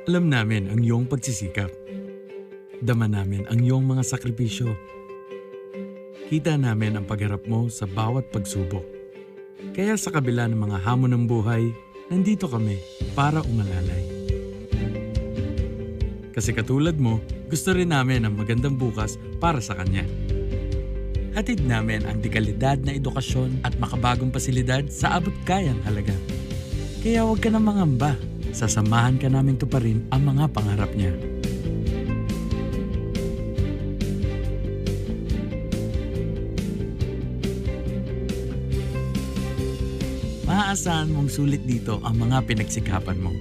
Alam namin ang iyong pagsisikap. Dama namin ang iyong mga sakripisyo. Kita namin ang pagharap mo sa bawat pagsubok. Kaya sa kabila ng mga hamon ng buhay, nandito kami para umalalay. Kasi katulad mo, gusto rin namin ang magandang bukas para sa kanya. Hatid namin ang dekalidad na edukasyon at makabagong pasilidad sa abot kayang halaga. Kaya huwag ka na mangamba. Sasamahan ka namin tuparin ang mga pangarap niya. Maaasahan mong sulit dito ang mga pinagsikapan mo.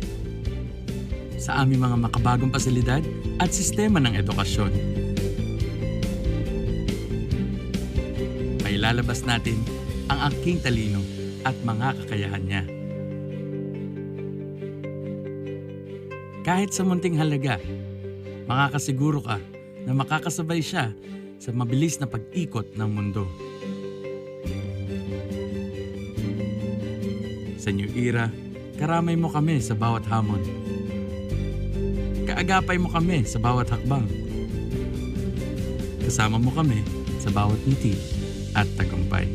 Sa aming mga makabagong pasilidad at sistema ng edukasyon. Mailalabas natin ang aking talino at mga kakayahan niya. Kahit sa munting halaga, makakasiguro ka na makakasabay siya sa mabilis na pag-ikot ng mundo. Sa New Era, karamay mo kami sa bawat hamon. Kaagapay mo kami sa bawat hakbang. Kasama mo kami sa bawat ngiti at tagumpay.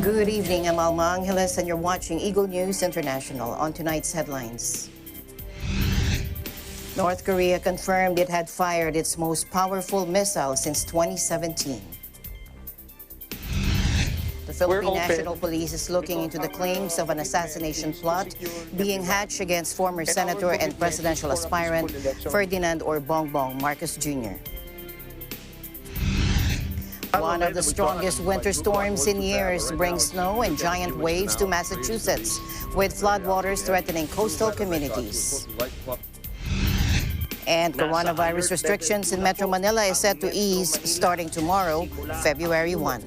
Good evening, I'm Alma Angeles and you're watching Eagle News International. On tonight's headlines. North Korea confirmed it had fired its most powerful missile since 2017. The Philippine National Police is looking into the claims of an assassination plot being hatched against former Senator and presidential aspirant Ferdinand or Bongbong Marcos Jr. One of the strongest winter storms in years brings snow and giant waves to Massachusetts, with floodwaters threatening coastal communities. And coronavirus restrictions in Metro Manila is set to ease starting tomorrow, February 1.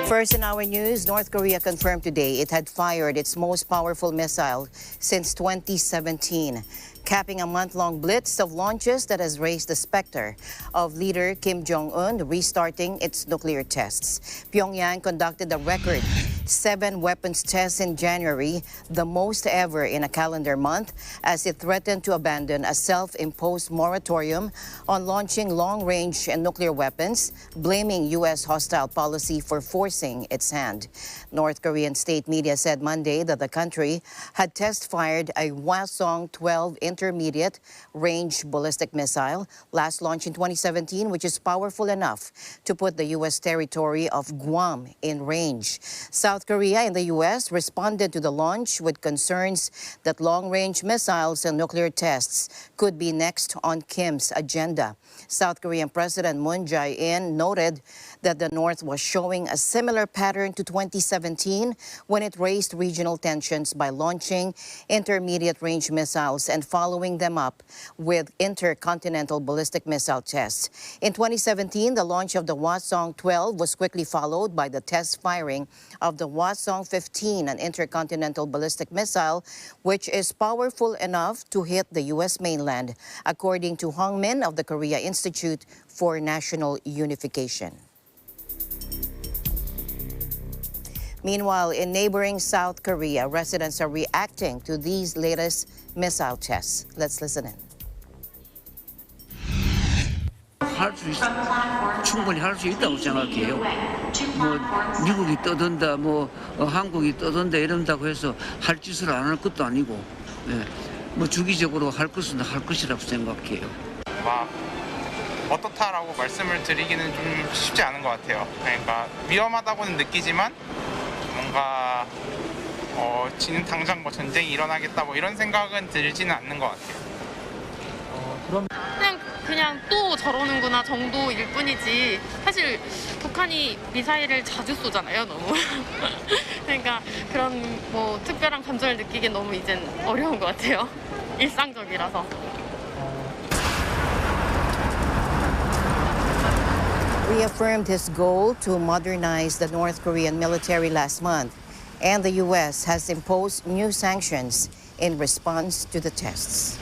First in our news, North Korea confirmed today it had fired its most powerful missile since 2017, capping a month-long blitz of launches that has raised the specter of leader Kim Jong-un restarting its nuclear tests. Pyongyang conducted a record 7 weapons tests in January, the most ever in a calendar month, as it threatened to abandon a self-imposed moratorium on launching long-range and nuclear weapons, blaming U.S. hostile policy for forcing its hand. North Korean state media said Monday that the country had test-fired a Hwasong-12 intermediate-range ballistic missile, last launched in 2017, which is powerful enough to put the U.S. territory of Guam in range. South Korea and the U.S. responded to the launch with concerns that long-range missiles and nuclear tests could be next on Kim's agenda. South Korean President Moon Jae-in noted that the North was showing a similar pattern to 2017 when it raised regional tensions by launching intermediate-range missiles and following them up with intercontinental ballistic missile tests. In 2017, the launch of the Hwasong-12 was quickly followed by the test firing of the Hwasong-15, an intercontinental ballistic missile, which is powerful enough to hit the U.S. mainland, according to Hong Min of the Korea Institute for National Unification. Meanwhile, in neighboring South Korea, residents are reacting to these latest missile tests. Let's listen in. 충분히 할 수 있다고 생각해요. 뭐 미국이 떠든다, 뭐 한국이 떠든다 이런다고 해서 할 짓을 안 할 것도 아니고, 예. 뭐 주기적으로 할 것은 할 것이라고 생각해요. 막 어떻다라고 말씀을 드리기는 좀 쉽지 않은 것 같아요. 그러니까 위험하다고는 느끼지만 뭔가 지금 당장 뭐 전쟁이 일어나겠다 뭐 이런 생각은 들지는 않는 것 같아요. 그냥 또 저러는구나 정도일 뿐이지 사실 북한이 미사일을 자주 쏘잖아요 너무 그러니까 그런 뭐 특별한 감정을 느끼기엔 너무 이젠 어려운 것 같아요 일상적이라서 reaffirmed his goal to modernize the North Korean military last month, and the U.S. has imposed new sanctions in response to the tests.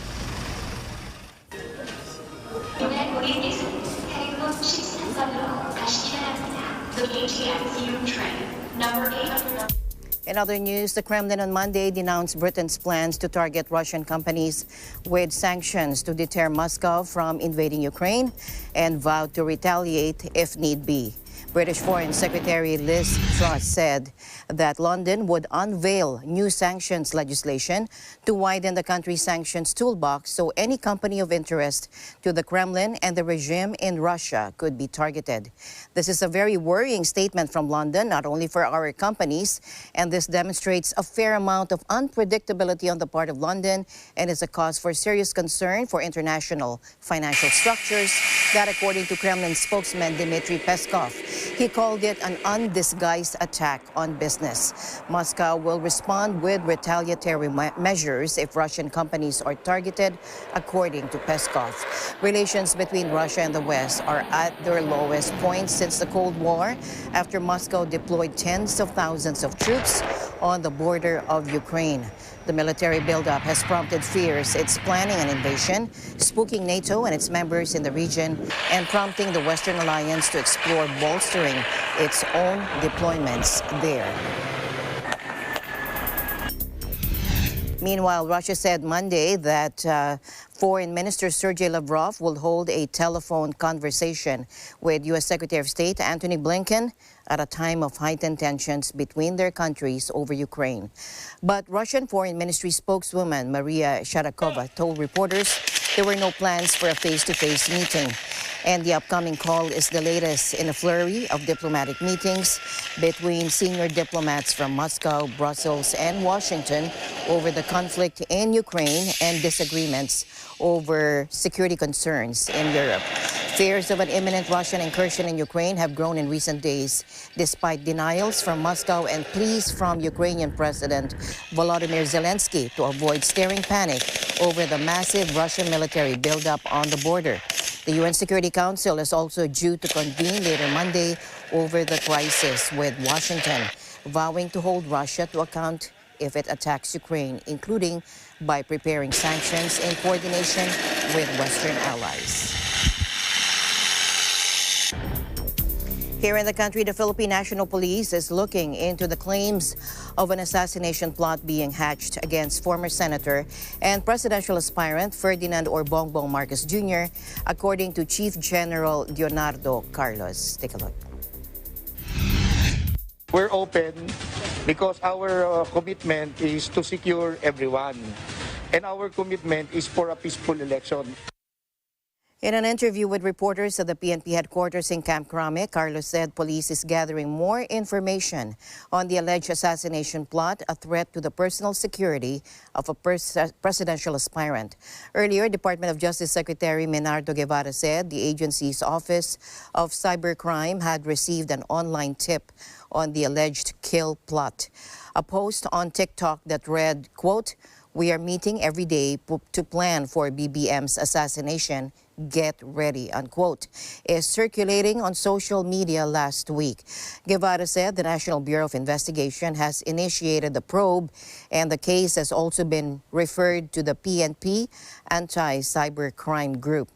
In other news, the Kremlin on Monday denounced Britain's plans to target Russian companies with sanctions to deter Moscow from invading Ukraine and vowed to retaliate if need be. British Foreign Secretary Liz Truss said that London would unveil new sanctions legislation to widen the country's sanctions toolbox so any company of interest to the Kremlin and the regime in Russia could be targeted. This is a very worrying statement from London, not only for our companies, and this demonstrates a fair amount of unpredictability on the part of London and is a cause for serious concern for international financial structures that, according to Kremlin spokesman Dmitry Peskov, he called it an undisguised attack on business. Moscow will respond with retaliatory measures if Russian companies are targeted, according to Peskov. Relations between Russia and the West are at their lowest point since the Cold War, after Moscow deployed tens of thousands of troops on the border of Ukraine. The military buildup has prompted fears it's planning an invasion, spooking NATO and its members in the region, and prompting the Western alliance to explore bolstering its own deployments there. Meanwhile, Russia said Monday that Foreign Minister Sergei Lavrov will hold a telephone conversation with U.S. Secretary of State Antony Blinken at a time of heightened tensions between their countries over Ukraine. But Russian Foreign Ministry spokeswoman Maria Sharakova told reporters there were no plans for a face-to-face meeting. And the upcoming call is the latest in a flurry of diplomatic meetings between senior diplomats from Moscow, Brussels, and Washington over the conflict in Ukraine and disagreements over security concerns in Europe. Fears of an imminent Russian incursion in Ukraine have grown in recent days, despite denials from Moscow and pleas from Ukrainian President Volodymyr Zelensky to avoid stirring panic over the massive Russian military buildup on the border. The UN Security Council is also due to convene later Monday over the crisis, with Washington vowing to hold Russia to account if it attacks Ukraine, including by preparing sanctions in coordination with Western allies. Here in the country, the Philippine National Police is looking into the claims of an assassination plot being hatched against former Senator and presidential aspirant Ferdinand or Bongbong Marcos Jr., according to Chief General Leonardo Carlos. Take a look. We're open because our commitment is to secure everyone, and our commitment is for a peaceful election. In an interview with reporters at the PNP headquarters in Camp Crame, Carlos said police is gathering more information on the alleged assassination plot, a threat to the personal security of a presidential aspirant. Earlier, Department of Justice Secretary Menardo Guevara said the agency's Office of Cybercrime had received an online tip on the alleged kill plot. A post on TikTok that read, quote, "We are meeting every day to plan for BBM's assassination. Get ready," unquote, is circulating on social media last week. Guevara said the National Bureau of Investigation has initiated the probe, and the case has also been referred to the PNP Anti-Cybercrime Group.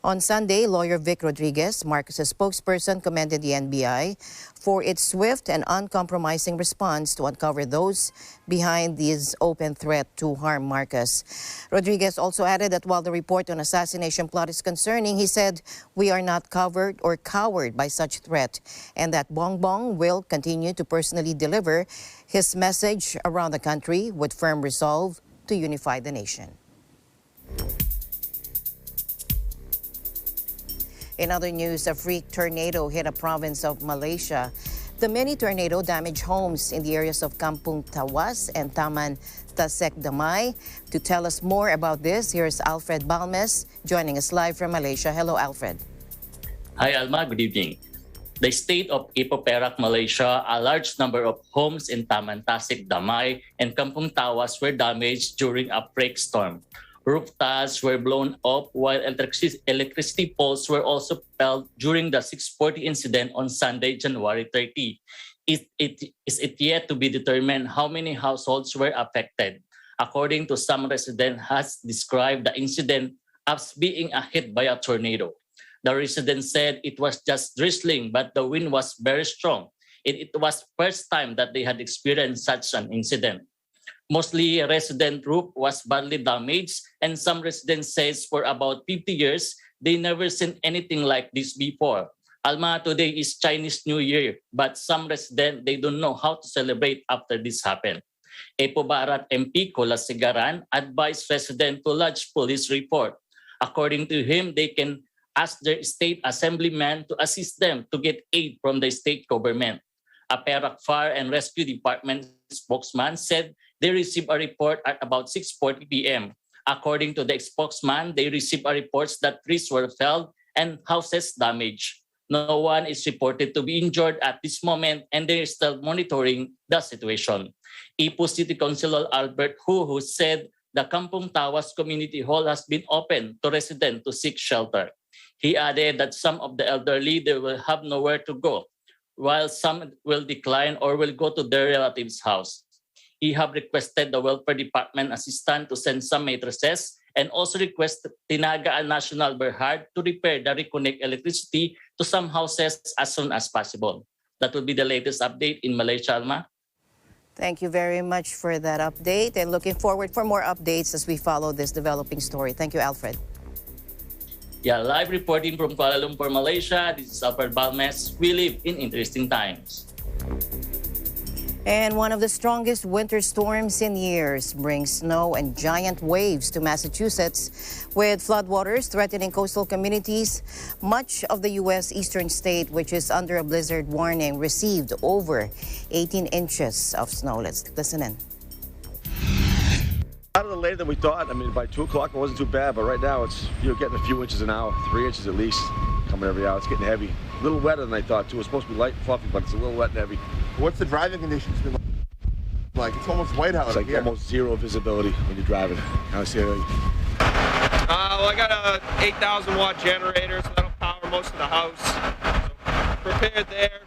On Sunday, lawyer Vic Rodriguez, Marcos' spokesperson, commended the NBI for its swift and uncompromising response to uncover those behind this open threat to harm Marcos. Rodriguez also added that while the report on assassination plot is concerning, he said, "We are not covered or cowed by such threat," and that Bongbong will continue to personally deliver his message around the country with firm resolve to unify the nation. In other news, a freak tornado hit a province of Malaysia. The mini tornado damaged homes in the areas of Kampung Tawas and Taman Tasek Damai. To tell us more about this, here's Alfred Balmes joining us live from Malaysia. Hello, Alfred. Hi, Alma. Good evening. The state of Ipoh Perak, Malaysia, a large number of homes in Taman Tasek Damai and Kampung Tawas were damaged during a freak storm. Roof tiles were blown up while electricity poles were also felled during the 6:40 incident on Sunday, January 30. It is yet to be determined how many households were affected. According to some residents, has described the incident as being hit by a tornado. The resident said it was just drizzling, but the wind was very strong. It was first time that they had experienced such an incident. Mostly resident roof was badly damaged, and some residents says for about 50 years, they never seen anything like this before. Alma, today is Chinese New Year, but some residents, they don't know how to celebrate after this happened. Epo Barat MP Colasigaran advised residents to lodge police report. According to him, they can ask their state assemblyman to assist them to get aid from the state government. A Perak Fire and Rescue Department spokesman said they received a report at about 6:40 p.m. According to the spokesman, they received a report that trees were felled and houses damaged. No one is reported to be injured at this moment, and they are still monitoring the situation. Ipoh City Councilor Albert who said the Kampung Tawas Community Hall has been open to residents to seek shelter. He added that some of the elderly, they will have nowhere to go, while some will decline or will go to their relatives' house. He have requested the Welfare Department assistant to send some mattresses and also request Tinagaan National Berhad to repair the reconnect electricity to some houses as soon as possible. That will be the latest update in Malaysia, Alma. Thank you very much for that update, and looking forward for more updates as we follow this developing story. Thank you, Alfred. Yeah, live reporting from Kuala Lumpur, Malaysia. This is Alfred Balmes. We live in interesting times. And one of the strongest winter storms in years brings snow and giant waves to Massachusetts, with floodwaters threatening coastal communities. Much of the U.S. eastern state, which is under a blizzard warning, received over 18 inches of snow. Let's listen in. A little later than we thought. I mean, by 2 o'clock it wasn't too bad, but right now you're getting a few inches an hour, 3 inches at least, coming every hour. It's getting heavy. A little wetter than I thought too. It's supposed to be light and fluffy, but it's a little wet and heavy. What's the driving conditions been like? It's almost white out It's like here. almost zero visibility when you're driving. I see. Well, I got a 8,000 watt generator, so that'll power most of the house. So prepared there,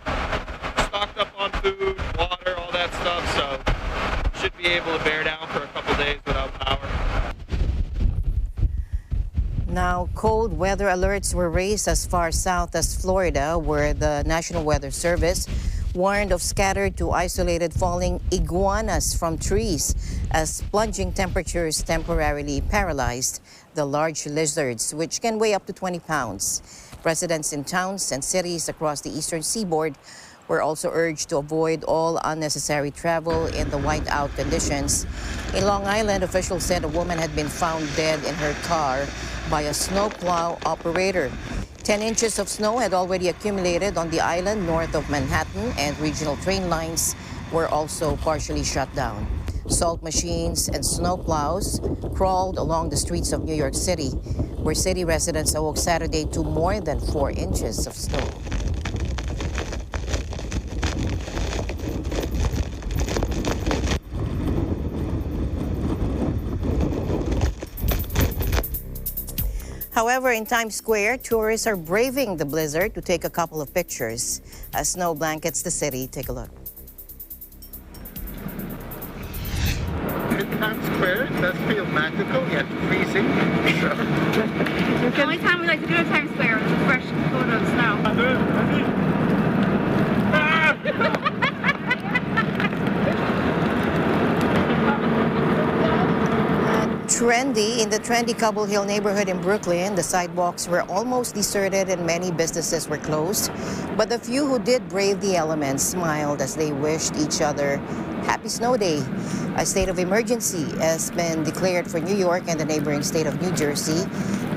stocked up on food, water, all that stuff, so should be able to bear down for a couple days without power. Now, cold weather alerts were raised as far south as Florida, where the National Weather Service warned of scattered to isolated falling iguanas from trees as plunging temperatures temporarily paralyzed the large lizards, which can weigh up to 20 pounds. Residents in towns and cities across the eastern seaboard were also urged to avoid all unnecessary travel in the whiteout conditions. In Long Island, officials said a woman had been found dead in her car by a snowplow operator. 10 inches of snow had already accumulated on the island north of Manhattan, and regional train lines were also partially shut down. Salt machines and snowplows crawled along the streets of New York City, where city residents awoke Saturday to more than 4 inches of snow. However, in Times Square, tourists are braving the blizzard to take a couple of pictures as snow blankets the city. Take a look. In Times Square, it does feel magical yet freezing. The only time we like to go to Times Square is a fresh photo of snow. In the trendy Cobble Hill neighborhood in Brooklyn, the sidewalks were almost deserted and many businesses were closed. But the few who did brave the elements smiled as they wished each other happy snow day. A state of emergency has been declared for New York and the neighboring state of New Jersey.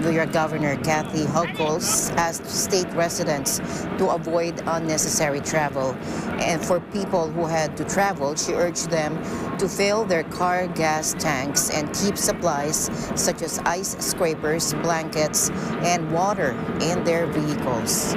New York Governor Kathy Hochul asked state residents to avoid unnecessary travel. And for people who had to travel, she urged them to fill their car gas tanks and keep supplies such as ice scrapers, blankets, and water in their vehicles.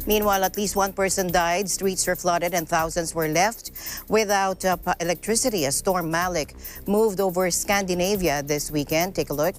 Meanwhile, at least one person died, streets were flooded, and thousands were left without electricity as Storm Malik moved over Scandinavia this weekend. Take a look.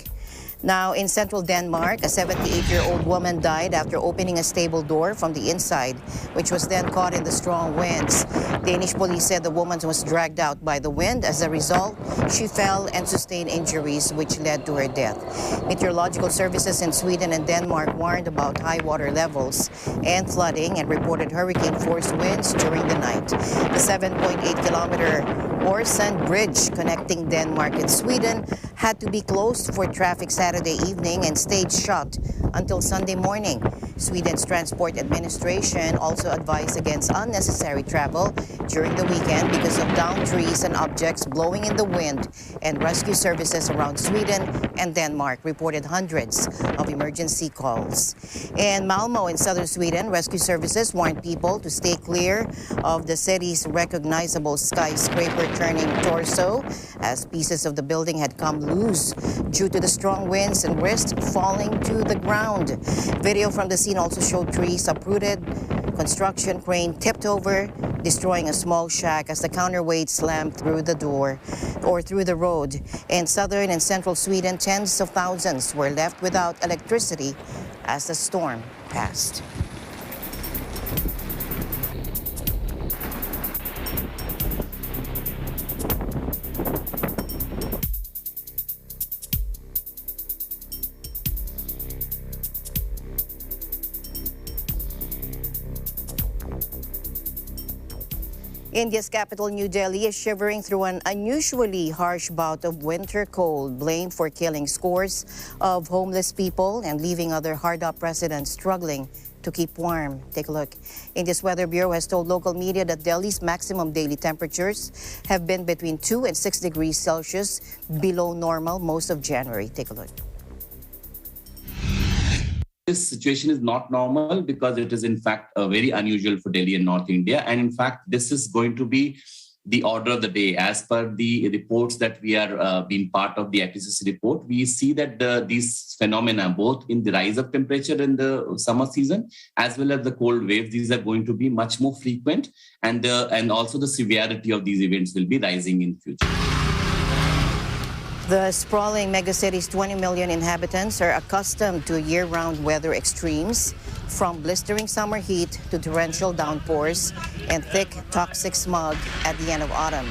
Now, in central Denmark, a 78-year-old woman died after opening a stable door from the inside, which was then caught in the strong winds. Danish police said the woman was dragged out by the wind. As a result, she fell and sustained injuries, which led to her death. Meteorological services in Sweden and Denmark warned about high water levels and flooding and reported hurricane-force winds during the night. The 7.8-kilometer Øresund Bridge connecting Denmark and Sweden had to be closed for traffic Saturday evening and stayed shut until Sunday morning. Sweden's Transport Administration also advised against unnecessary travel during the weekend because of downed trees and objects blowing in the wind, and rescue services around Sweden and Denmark reported hundreds of emergency calls. In Malmö in southern Sweden, rescue services warned people to stay clear of the city's recognizable skyscraper turning torso as pieces of the building had come loose due to the strong winds and risked falling to the ground. Video from the scene also showed trees uprooted, construction crane tipped over, destroying a small shack as the counterweight slammed through the door or through the road. In southern and central Sweden, tens of thousands were left without electricity as the storm passed. India's capital, New Delhi, is shivering through an unusually harsh bout of winter cold, blamed for killing scores of homeless people and leaving other hard-up residents struggling to keep warm. Take a look. India's Weather Bureau has told local media that Delhi's maximum daily temperatures have been between 2 and 6 degrees Celsius below normal most of January. Take a look. This situation is not normal because it is in fact very unusual for Delhi and North India. And in fact, this is going to be the order of the day. As per the reports that we are being part of the IPCC report, we see that these phenomena, both in the rise of temperature in the summer season, as well as the cold waves, these are going to be much more frequent. And also the severity of these events will be rising in future. The sprawling megacity's 20 million inhabitants are accustomed to year-round weather extremes, from blistering summer heat to torrential downpours and thick, toxic smog at the end of autumn.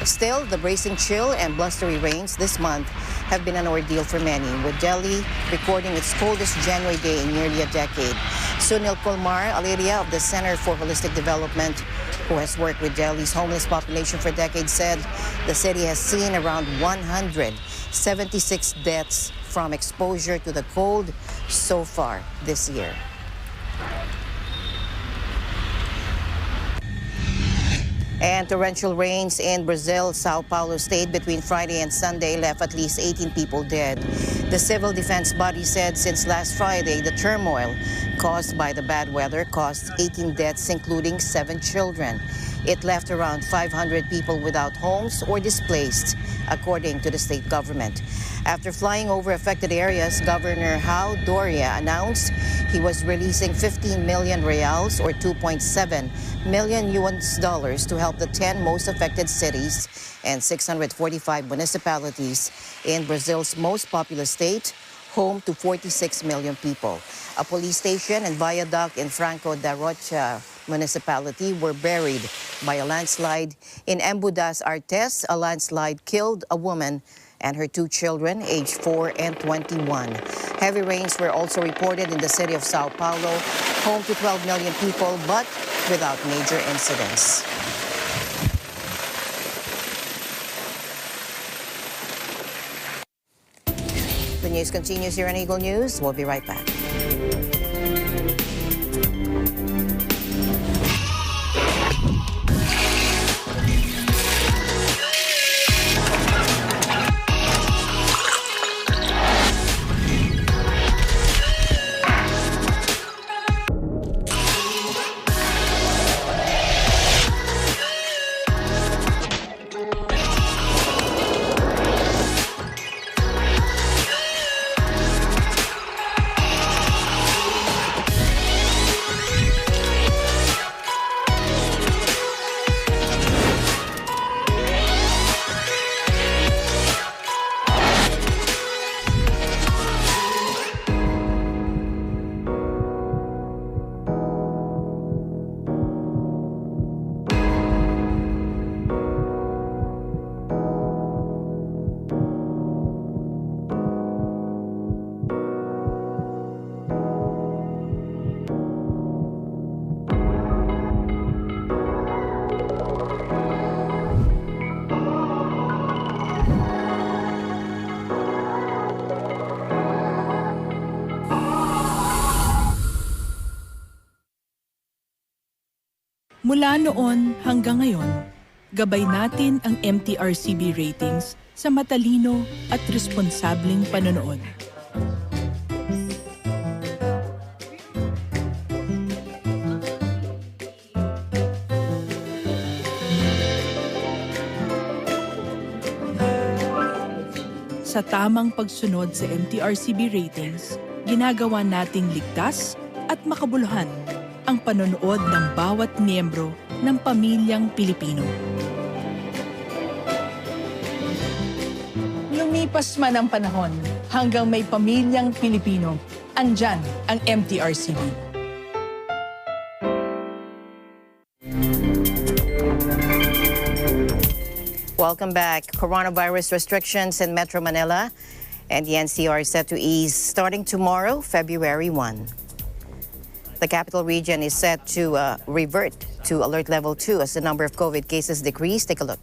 Still, the bracing chill and blustery rains this month have been an ordeal for many, with Delhi recording its coldest January day in nearly a decade. Sunil Kulmar, Alaria of the Center for Holistic Development, who has worked with Delhi's homeless population for decades, said the city has seen around 176 deaths from exposure to the cold so far this year. And torrential rains in Brazil, Sao Paulo state between Friday and Sunday left at least 18 people dead. The civil defense body said since last Friday, the turmoil caused by the bad weather caused 18 deaths, including 7 children. It left around 500 people without homes or displaced, according to the state government. After flying over affected areas, Governor How Doria announced he was releasing 15 million reals or $2.7 million to help the 10 most affected cities and 645 municipalities in Brazil's most populous state, home to 46 million people. A police station and viaduct in Franco da Rocha municipality were buried by a landslide. In Embu das Artes, a landslide killed a woman and her 2 children, aged 4 and 21. Heavy rains were also reported in the city of Sao Paulo, home to 12 million people, but without major incidents. The news continues here on Eagle News. We'll be right back. Mula noon hanggang ngayon, gabay natin ang MTRCB Ratings sa matalino at responsableng panonood. Sa tamang pagsunod sa MTRCB Ratings, ginagawa nating ligtas at makabuluhan ang panonood ng bawat miyembro ng pamilyang Pilipino. Lumipas man ang panahon, hanggang may pamilyang Pilipino, andyan ang MTRCB. Welcome back. Coronavirus restrictions in Metro Manila and the NCR set to ease starting tomorrow, February 1. The capital region is set to revert to alert level 2 as the number of COVID cases decrease. Take a look.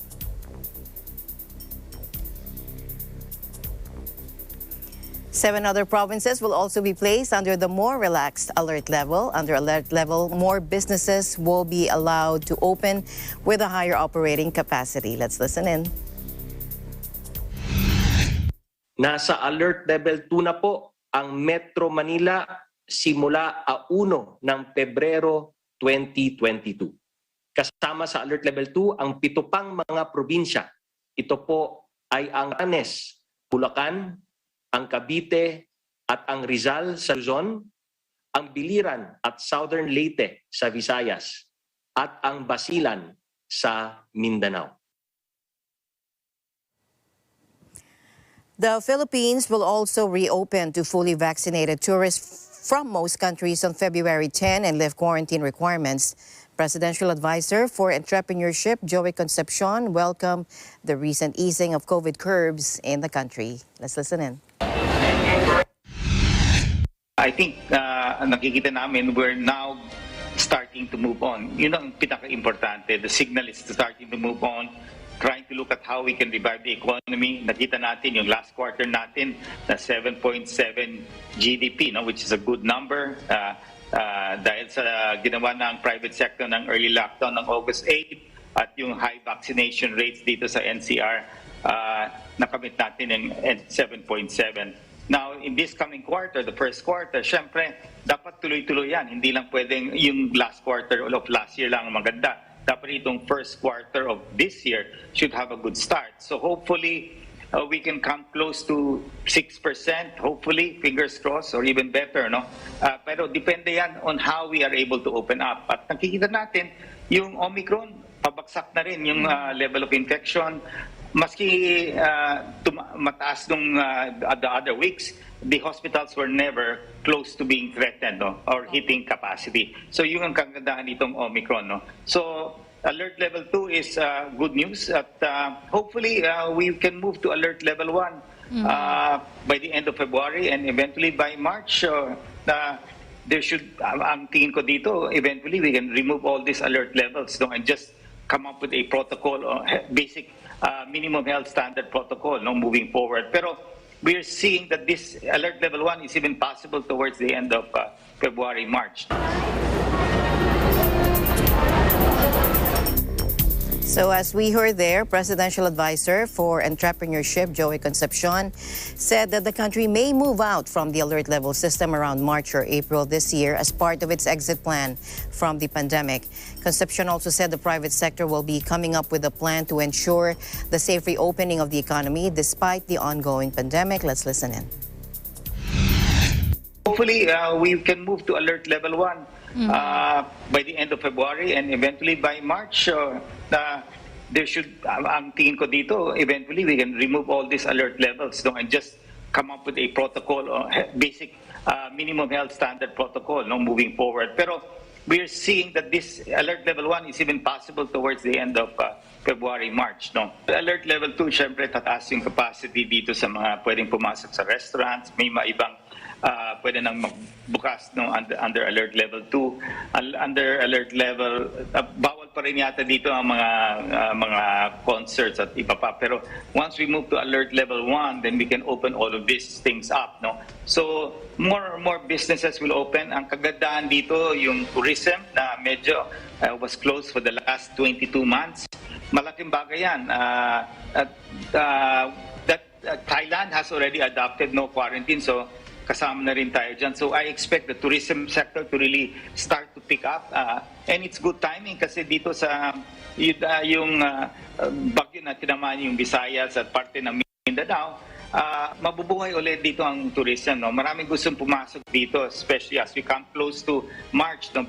Seven other provinces will also be placed under the more relaxed alert level. Under alert level, more businesses will be allowed to open with a higher operating capacity. Let's listen in. Nasa alert level 2 na po ang Metro Manila simula 1 ng Pebrero 2022. Kasama sa alert level 2 ang 7 pang mga probinsya. Ito po ay ang Anes, Bulacan, ang Cavite at ang Rizal sa Luzon, ang Biliran at Southern Leyte sa Visayas, at ang Basilan sa Mindanao. The Philippines will also reopen to fully vaccinated tourists from most countries on February 10 and lift quarantine requirements. Presidential Advisor for Entrepreneurship, Joey Concepcion, welcomed the recent easing of COVID curbs in the country. Let's listen in. I think nakikita namin we're now starting to move on. Yun ang pinaka-importante. The signal is starting to move on, trying to look at how we can revive the economy. Nakita natin yung last quarter natin na 7.7 GDP, no, which is a good number. Dahil sa ginawa ng private sector ng early lockdown ng August 8 at yung high vaccination rates dito sa NCR, nakamit natin yung 7.7. Now, in this coming quarter, the first quarter, syempre, dapat tuloy-tuloy yan. Hindi lang pwedeng yung last quarter of last year lang maganda. Dapat itong first quarter of this year should have a good start. So hopefully, we can come close to 6%, hopefully, fingers crossed, or even better, no? Pero depende yan on how we are able to open up. At nakikita natin, yung Omicron, pabagsak na rin yung level of infection. Maski mataas nung the other weeks, the hospitals were never close to being threatened, no? Or hitting capacity. So yun ang kagandahan nitong Omicron. No? So alert level 2 is good news at hopefully we can move to alert level 1 by the end of February and eventually by March. There should, ang tingin ko dito, eventually we can remove all these alert levels, no? And just come up with a protocol or basic minimum health standard protocol, no, moving forward. Pero we're seeing that this alert level 1 is even possible towards the end of February, March. So as we heard there, Presidential Advisor for Entrepreneurship, Joey Concepcion, said that the country may move out from the alert level system around March or April this year as part of its exit plan from the pandemic. Concepcion also said the private sector will be coming up with a plan to ensure the safe reopening of the economy despite the ongoing pandemic. Let's listen in. Hopefully, we can move to alert level 1 by the end of February and eventually by March. There should, ang tingin ko dito, eventually we can remove all these alert levels, no, and just come up with a protocol or basic minimum health standard protocol, no, moving forward. Pero we're seeing that this alert level 1 is even possible towards the end of February, March. No? Alert level 2, syempre tataas yung capacity dito sa mga pwedeng pumasok sa restaurants. May mga ibang pwede nang magbukas, no, under alert level 2. Under alert level, bawal pa rin yata dito ang mga concerts at iba pa. Pero once we move to alert level 1, then we can open all of these things up, no? So more businesses will open. Ang kagandahan dito yung tourism na medyo was closed for the last 22 months. Malaking bagay yan. Thailand has already adopted no quarantine, so kasama na rin tayo dyan. So I expect the tourism sector to really start to pick up. And it's good timing kasi dito sa yung bagyo na tinamaan yung Visayas at parte ng Mindanao, mabubuhay ulit dito ang tourism. No? Maraming gustong pumasok dito, especially as we come close to March, no?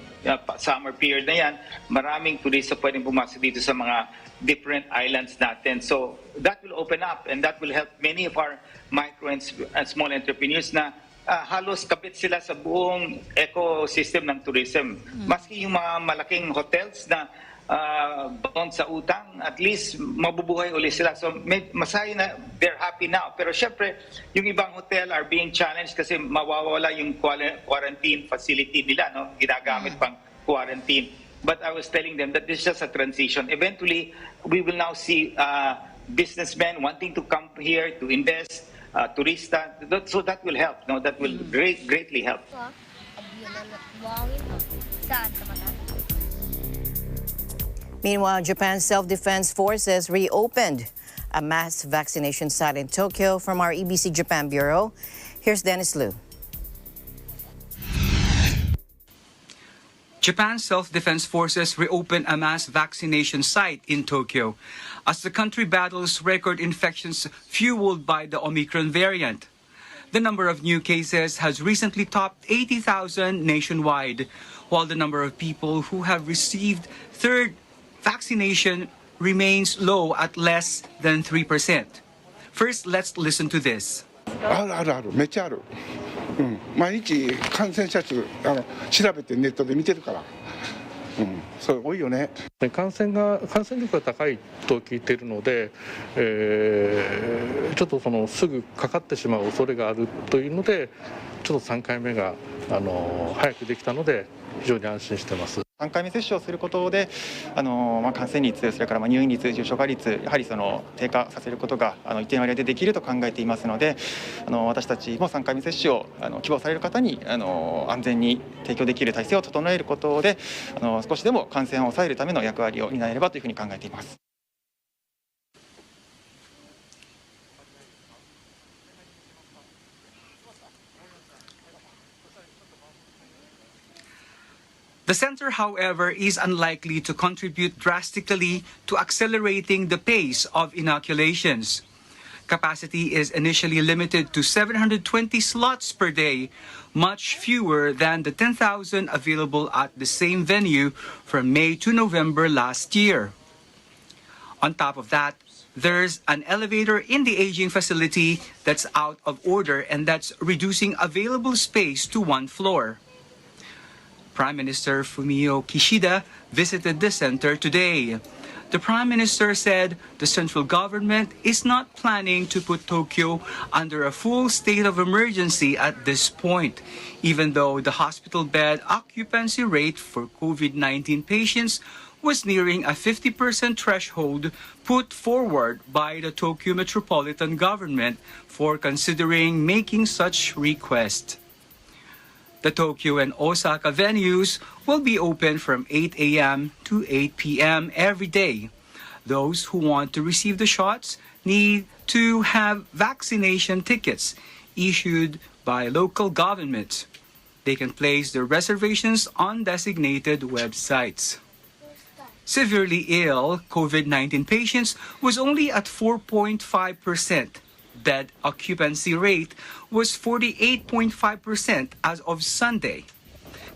Summer period na yan, maraming turista pwedeng pumasok dito sa mga different islands natin. So that will open up and that will help many of our micro and small entrepreneurs na halos kapit sila sa buong ecosystem ng tourism. Maski yung mga malaking hotels na bound sa utang, at least mabubuhay ulit sila. So masaya na, they're happy now. Pero syempre, yung ibang hotel are being challenged kasi mawawala yung quarantine facility nila, no? Ginagamit pang quarantine. But I was telling them that this is just a transition. Eventually, we will now see businessmen wanting to come here to invest, turista. So that will help. No, that will greatly help. Meanwhile, Japan's self-defense forces reopened a mass vaccination site in Tokyo. From our EBC Japan Bureau, here's Dennis Liu. Japan's self-defense forces reopened a mass vaccination site in Tokyo as the country battles record infections fueled by the Omicron variant. The number of new cases has recently topped 80,000 nationwide, while the number of people who have received third vaccination remains low at less than 3%. First, let's listen to this. あるめっちゃある。毎日感染者数調べてネットで見てるから。そう多いよね。感染力が高いと聞いているので、ちょっとすぐかかってしまう恐れがあるというので、ちょっと3回目が早くできたので非常に安心してます。3回目接種をすることで感染率、それから入院率、重症化率、やはり低下させることが一定の割合でできると考えていますので、私たちも3回目接種を希望される方に安全に提供できる体制を整えることで少しでも感染を抑えるための役割を担えればというふうに考えています。The center, however, is unlikely to contribute drastically to accelerating the pace of inoculations. Capacity is initially limited to 720 slots per day, much fewer than the 10,000 available at the same venue from May to November last year. On top of that, there's an elevator in the aging facility that's out of order and that's reducing available space to one floor. Prime Minister Fumio Kishida visited the center today. The Prime Minister said the central government is not planning to put Tokyo under a full state of emergency at this point, even though the hospital bed occupancy rate for COVID-19 patients was nearing a 50% threshold put forward by the Tokyo Metropolitan Government for considering making such request. The Tokyo and Osaka venues will be open from 8 a.m. to 8 p.m. every day. Those who want to receive the shots need to have vaccination tickets issued by local governments. They can place their reservations on designated websites. Severely ill COVID-19 patients was only at 4.5%. Bed occupancy rate was 48.5% as of Sunday.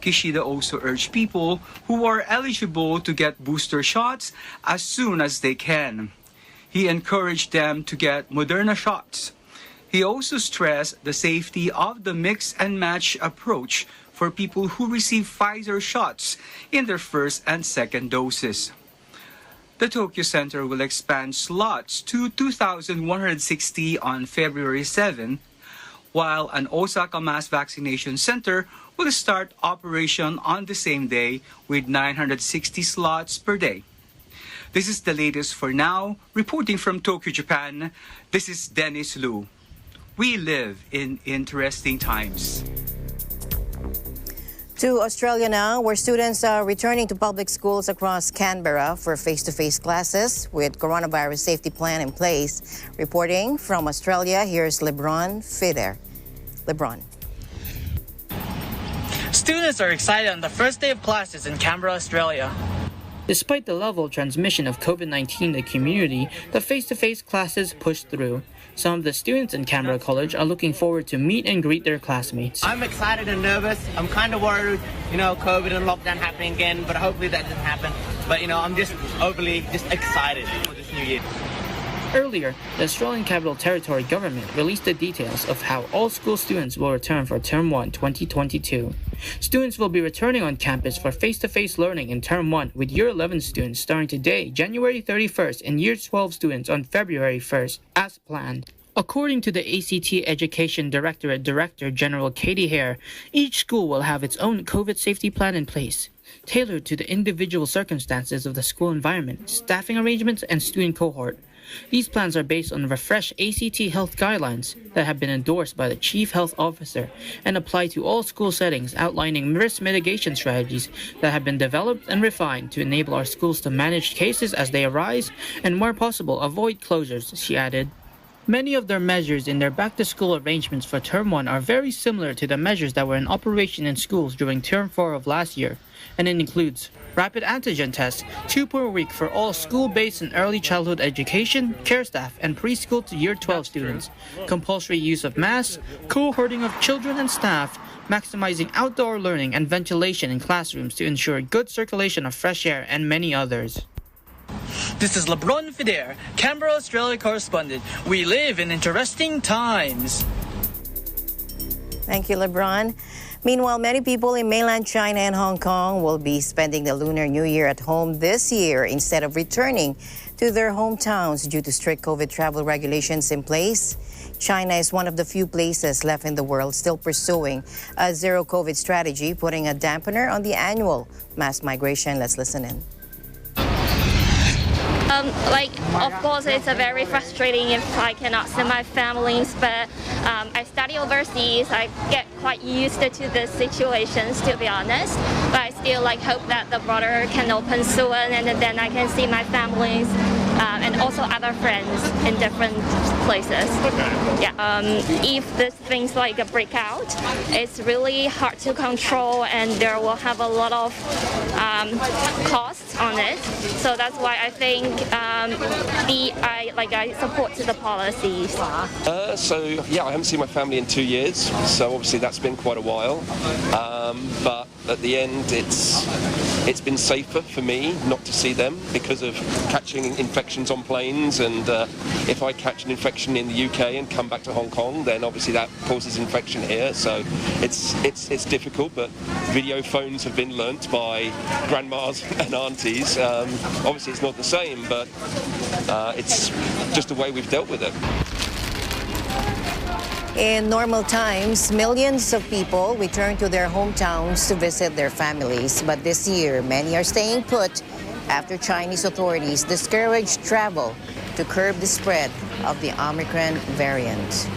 Kishida also urged people who are eligible to get booster shots as soon as they can. He encouraged them to get Moderna shots. He also stressed the safety of the mix and match approach for people who receive Pfizer shots in their first and second doses. The Tokyo Center will expand slots to 2,160 on February 7, while an Osaka mass vaccination center will start operation on the same day with 960 slots per day. This is the latest for now. Reporting from Tokyo, Japan, this is Dennis Liu. We live in interesting times. To Australia now, where students are returning to public schools across Canberra for face-to-face classes with coronavirus safety plan in place. Reporting from Australia, here's LeBron Fider. LeBron. Students are excited on the first day of classes in Canberra, Australia. Despite the level of transmission of COVID-19 in the community, the face-to-face classes pushed through. Some of the students in Canberra College are looking forward to meet and greet their classmates. I'm excited and nervous. I'm kind of worried, COVID and lockdown happening again, but hopefully that doesn't happen. But, I'm just overly excited for this new year. Earlier, the Australian Capital Territory government released the details of how all school students will return for Term 1 2022. Students will be returning on campus for face-to-face learning in Term 1 with Year 11 students starting today, January 31st, and Year 12 students on February 1st, as planned. According to the ACT Education Directorate Director General Katie Hare, each school will have its own COVID safety plan in place, tailored to the individual circumstances of the school environment, staffing arrangements, and student cohort. These plans are based on refreshed ACT health guidelines that have been endorsed by the Chief Health Officer and apply to all school settings, outlining risk mitigation strategies that have been developed and refined to enable our schools to manage cases as they arise and, where possible, avoid closures, she added. Many of their measures in their back-to-school arrangements for Term 1 are very similar to the measures that were in operation in schools during Term 4 of last year, and it includes rapid antigen tests, 2 per week for all school-based and early childhood education, care staff, and preschool to Year 12 students, compulsory use of masks, cohorting of children and staff, maximizing outdoor learning and ventilation in classrooms to ensure good circulation of fresh air, and many others. This is LeBron Fider, Canberra, Australia correspondent. We live in interesting times. Thank you, LeBron. Meanwhile, many people in mainland China and Hong Kong will be spending the Lunar New Year at home this year instead of returning to their hometowns due to strict COVID travel regulations in place. China is one of the few places left in the world still pursuing a zero-COVID strategy, putting a dampener on the annual mass migration. Let's listen in. Of course, it's a very frustrating if I cannot see my families, but I study overseas. I get quite used to the situations, to be honest. But I still hope that the border can open soon, and then I can see my families and also other friends in different places. If these things a breakout, it's really hard to control, and there will have a lot of costs on it. So that's why I think I support the policies. I haven't seen my family in 2 years, so obviously that's been quite a while. But at the end, it's been safer for me not to see them because of catching infections on planes, and if I catch an infection in the UK and come back to Hong Kong, then obviously that causes infection here. So it's difficult, but video phones have been learnt by grandmas and aunties. Obviously it's not the same, but it's just the way we've dealt with it. In normal times, millions of people return to their hometowns to visit their families. But this year, many are staying put after Chinese authorities discouraged travel to curb the spread of the Omicron variant.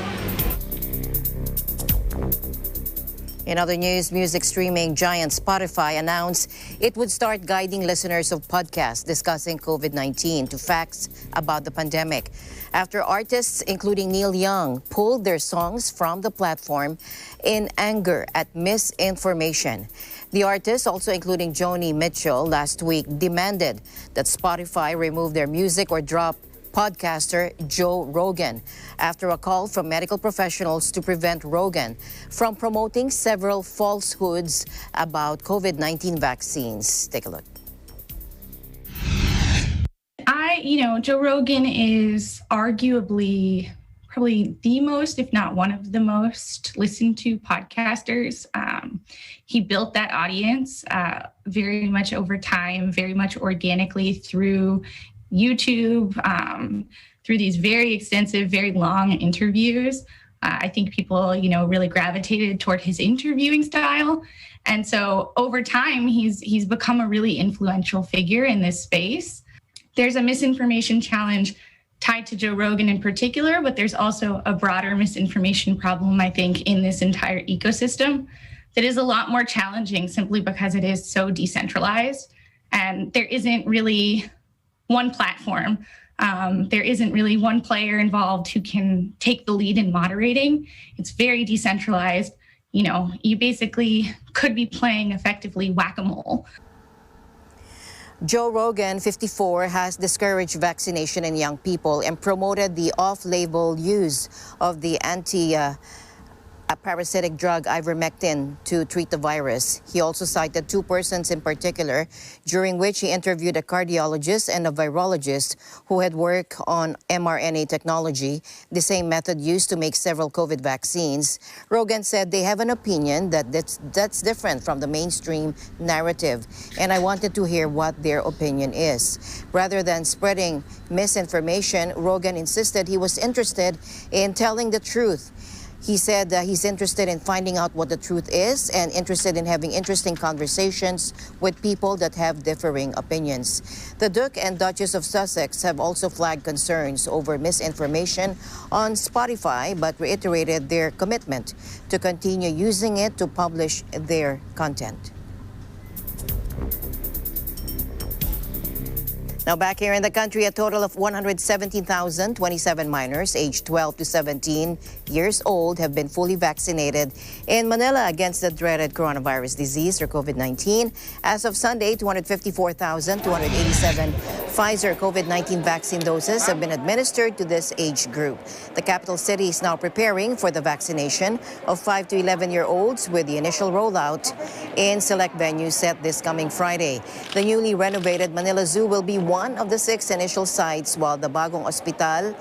In other news, music streaming giant Spotify announced it would start guiding listeners of podcasts discussing COVID-19 to facts about the pandemic after artists, including Neil Young, pulled their songs from the platform in anger at misinformation. The artists, also including Joni Mitchell, last week demanded that Spotify remove their music or drop podcaster Joe Rogan after a call from medical professionals to prevent Rogan from promoting several falsehoods about COVID-19 vaccines. Take a look. Joe Rogan is arguably probably the most, if not one of the most listened to podcasters. He built that audience very much over time, very much organically through YouTube, through these very extensive, very long interviews. I think people, really gravitated toward his interviewing style. And so over time, he's become a really influential figure in this space. There's a misinformation challenge tied to Joe Rogan in particular, but there's also a broader misinformation problem, I think, in this entire ecosystem that is a lot more challenging simply because it is so decentralized. And there isn't really one platform. There isn't really one player involved who can take the lead in moderating. It's very decentralized. You basically could be playing effectively whack-a-mole. Joe Rogan, 54, has discouraged vaccination in young people and promoted the off-label use of the parasitic drug ivermectin to treat the virus. He also cited two persons in particular, during which he interviewed a cardiologist and a virologist who had worked on mRNA technology, the same method used to make several COVID vaccines. Rogan said they have an opinion that's different from the mainstream narrative, and I wanted to hear what their opinion is. Rather than spreading misinformation, Rogan insisted he was interested in telling the truth. He said that he's interested in finding out what the truth is and interested in having interesting conversations with people that have differing opinions. The Duke and Duchess of Sussex have also flagged concerns over misinformation on Spotify, but reiterated their commitment to continue using it to publish their content. Now back here in the country, a total of 117,027 minors aged 12 to 17 years old have been fully vaccinated in Manila against the dreaded coronavirus disease or COVID-19. As of Sunday, 254,287 Pfizer COVID-19 vaccine doses have been administered to this age group. The capital city is now preparing for the vaccination of 5 to 11-year-olds with the initial rollout in select venues set this coming Friday. The newly renovated Manila Zoo will be one of the 6 initial sites, while the Bagong Ospital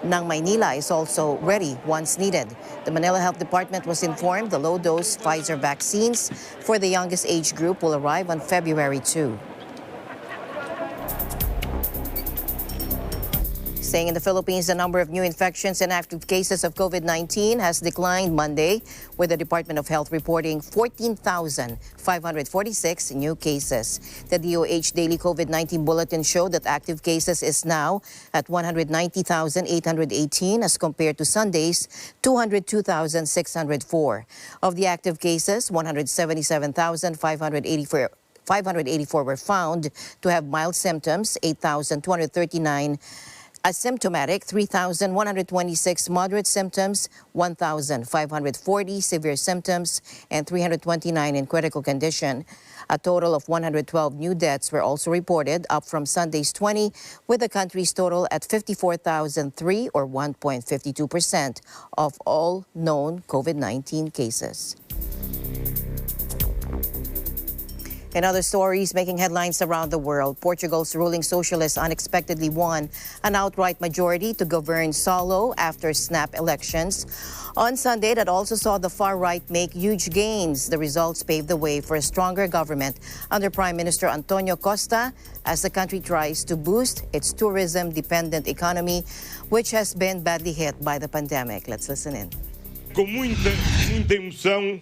ng Maynila is also ready once needed. The Manila Health Department was informed the low-dose Pfizer vaccines for the youngest age group will arrive on February 2. Staying in the Philippines, the number of new infections and active cases of COVID-19 has declined Monday, with the Department of Health reporting 14,546 new cases. The DOH Daily COVID-19 Bulletin showed that active cases is now at 190,818 as compared to Sunday's 202,604. Of the active cases, 177,584 were found to have mild symptoms, 8,239 asymptomatic, 3,126 moderate symptoms, 1,540 severe symptoms, and 329 in critical condition. A total of 112 new deaths were also reported, up from Sunday's 20, with the country's total at 54,003 or 1.52% of all known COVID-19 cases. In other stories making headlines around the world, Portugal's ruling socialists unexpectedly won an outright majority to govern solo after snap elections on Sunday that also saw the far right make huge gains. The results paved the way for a stronger government under Prime Minister Antonio Costa as the country tries to boost its tourism-dependent economy, which has been badly hit by the pandemic. Let's listen in. Com muita emoção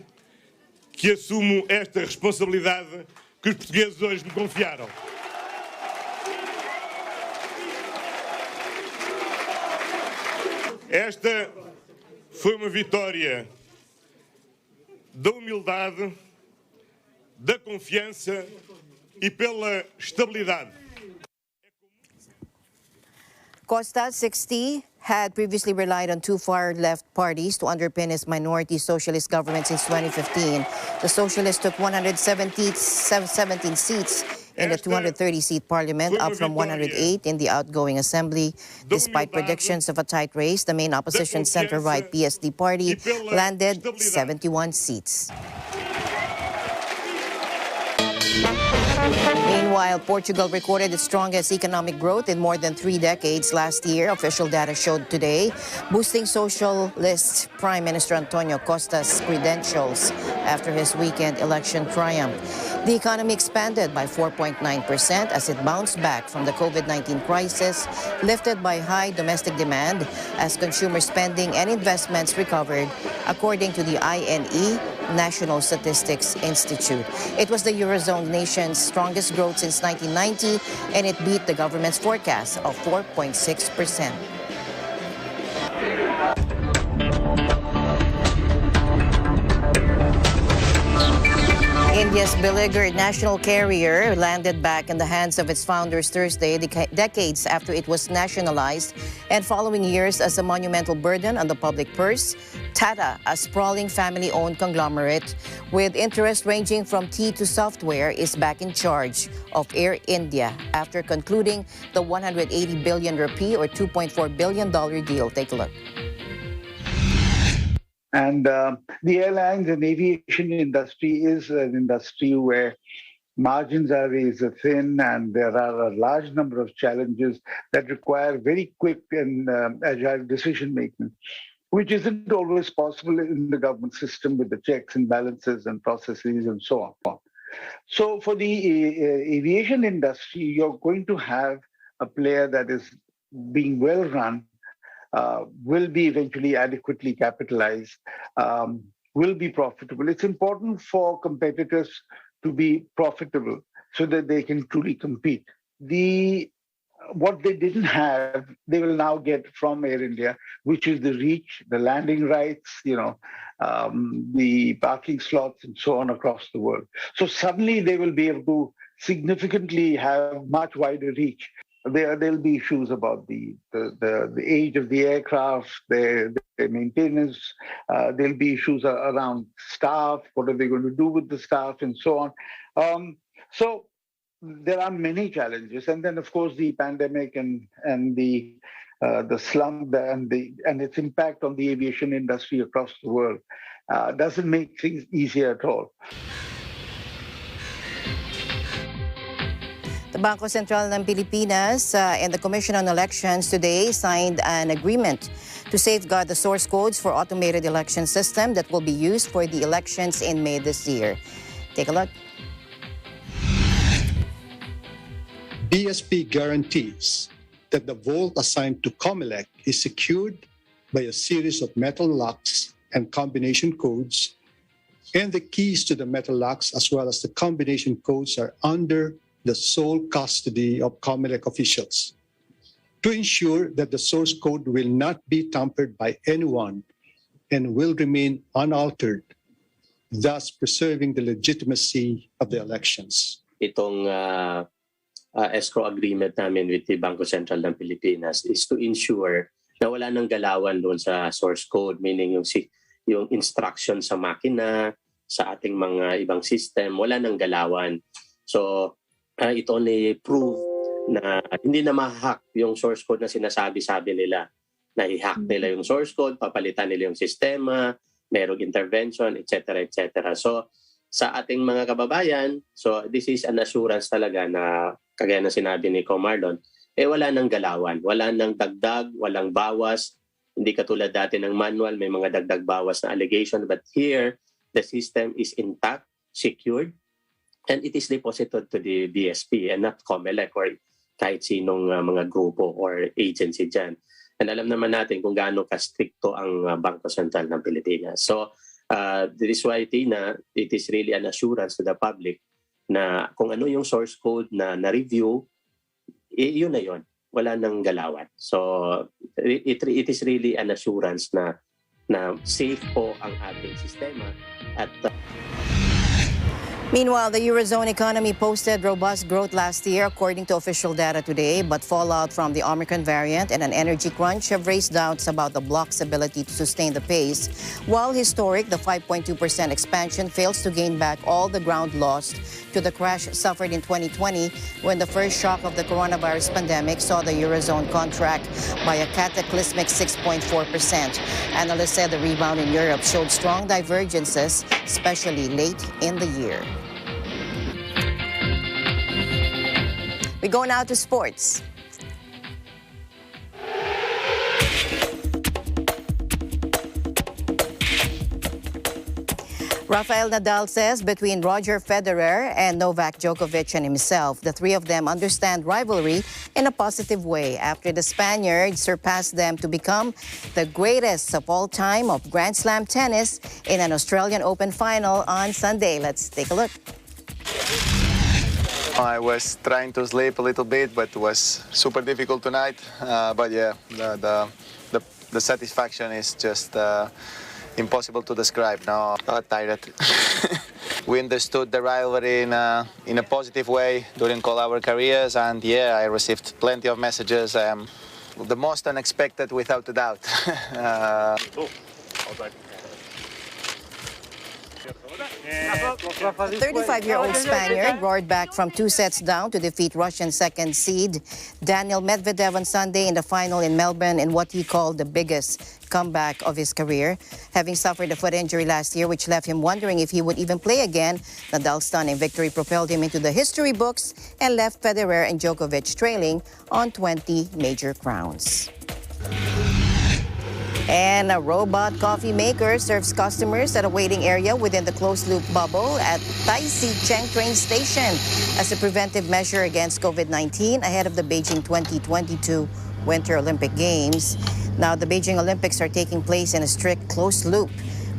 que assumo esta responsabilidade que os portugueses hoje me confiaram. Esta foi uma vitória da humildade, da confiança e pela estabilidade. Costa, 60, had previously relied on two far-left parties to underpin his minority socialist government since 2015. The socialists took 117 seats in the 230-seat parliament, up from 108 in the outgoing assembly. Despite predictions of a tight race, the main opposition center-right PSD party landed 71 seats. Meanwhile, Portugal recorded its strongest economic growth in more than 3 decades last year, official data showed today, boosting socialist Prime Minister Antonio Costa's credentials after his weekend election triumph. The economy expanded by 4.9% as it bounced back from the COVID-19 crisis, lifted by high domestic demand as consumer spending and investments recovered, according to the INE, National Statistics Institute. It was the Eurozone nation's strongest growth since 1990, and it beat the government's forecast of 4.6%. India's beleaguered national carrier landed back in the hands of its founders Thursday, decades after it was nationalized and following years as a monumental burden on the public purse. Tata, a sprawling family-owned conglomerate with interest ranging from tea to software, is back in charge of Air India after concluding the 180 billion rupee or $2.4 billion deal. Take a look. And the airlines and aviation industry is an industry where margins are razor thin, and there are a large number of challenges that require very quick and agile decision making, which isn't always possible in the government system with the checks and balances and processes and so on. So for the aviation industry, you're going to have a player that is being well run, will be eventually adequately capitalized, will be profitable. It's important for competitors to be profitable so that they can truly compete. What they didn't have, they will now get from Air India, which is the reach, the landing rights, the parking slots and so on across the world. So suddenly they will be able to significantly have much wider reach. There'll be issues about the age of the aircraft, their maintenance. There'll be issues around staff. What are they going to do with the staff and so on? So there are many challenges, and then of course the pandemic and the slump and its impact on the aviation industry across the world doesn't make things easier at all. The Bangko Sentral ng Pilipinas and the Commission on Elections today signed an agreement to safeguard the source codes for automated election system that will be used for the elections in May this year. Take a look. BSP guarantees that the vote assigned to COMELEC is secured by a series of metal locks and combination codes, and the keys to the metal locks as well as the combination codes are under the sole custody of COMELEC officials to ensure that the source code will not be tampered by anyone and will remain unaltered, thus preserving the legitimacy of the elections. Itong escrow agreement namin with the Bangko Sentral ng Pilipinas is to ensure na wala nang galawan doon sa source code, meaning yung instruction sa makina, sa ating mga ibang system, wala nang galawan. So, it only prove na hindi na ma-hack yung source code na sinasabi-sabi nila. Na i-hack nila yung source code, papalitan nila yung sistema, merong intervention, etc. etc. So, sa ating mga kababayan, so this is an assurance talaga na, kagaya na sinabi ni Marlon, wala nang galawan, wala nang dagdag, walang bawas. Hindi katulad dati ng manual, may mga dagdag bawas na allegation. But here, the system is intact, secured, and it is deposited to the BSP and not COMELEC or kahit sinong mga grupo or agency dyan. And alam naman natin kung gaano ka-stricto ang Bangko Sentral ng Pilipinas. So, this is why, Tina, it is really an assurance to the public na kung ano yung source code na na-review, yun na yun. Wala nang galawan. So, it is really an assurance na safe po ang ating sistema at Meanwhile, the Eurozone economy posted robust growth last year, according to official data today, but fallout from the Omicron variant and an energy crunch have raised doubts about the bloc's ability to sustain the pace. While historic, the 5.2% expansion fails to gain back all the ground lost to the crash suffered in 2020 when the first shock of the coronavirus pandemic saw the Eurozone contract by a cataclysmic 6.4%. Analysts said the rebound in Europe showed strong divergences, especially late in the year. We go now to sports. Rafael Nadal says between Roger Federer and Novak Djokovic and himself, the three of them understand rivalry in a positive way after the Spaniard surpassed them to become the greatest of all time of Grand Slam tennis in an Australian Open final on Sunday. Let's take a look. I was trying to sleep a little bit, but it was super difficult tonight. But yeah, the satisfaction is just impossible to describe. No, tired. We understood the rivalry in a positive way during all our careers, and yeah, I received plenty of messages. The most unexpected, without a doubt. 35-year-old Spaniard roared back from 2 sets down to defeat Russian second seed Daniel Medvedev on Sunday in the final in Melbourne in what he called the biggest comeback of his career. Having suffered a foot injury last year, which left him wondering if he would even play again, Nadal's stunning victory propelled him into the history books and left Federer and Djokovic trailing on 20 major crowns. And a robot coffee maker serves customers at a waiting area within the closed-loop bubble at Tai Si Cheng train station as a preventive measure against COVID-19 ahead of the Beijing 2022 Winter Olympic Games. Now, the Beijing Olympics are taking place in a strict closed loop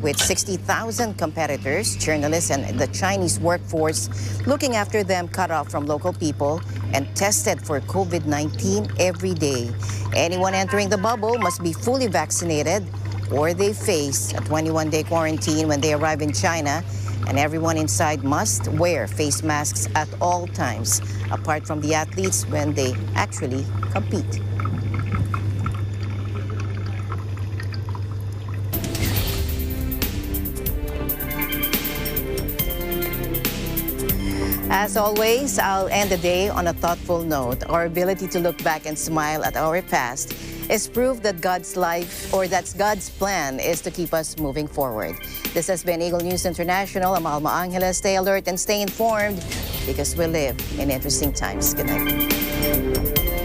with 60,000 competitors, journalists, and the Chinese workforce looking after them cut off from local people and tested for COVID-19 every day. Anyone entering the bubble must be fully vaccinated or they face a 21-day quarantine when they arrive in China, and everyone inside must wear face masks at all times, apart from the athletes when they actually compete. As always, I'll end the day on a thoughtful note. Our ability to look back and smile at our past is proof that God's plan is to keep us moving forward. This has been Eagle News International. I'm Alma Angeles. Stay alert and stay informed because we live in interesting times. Good night.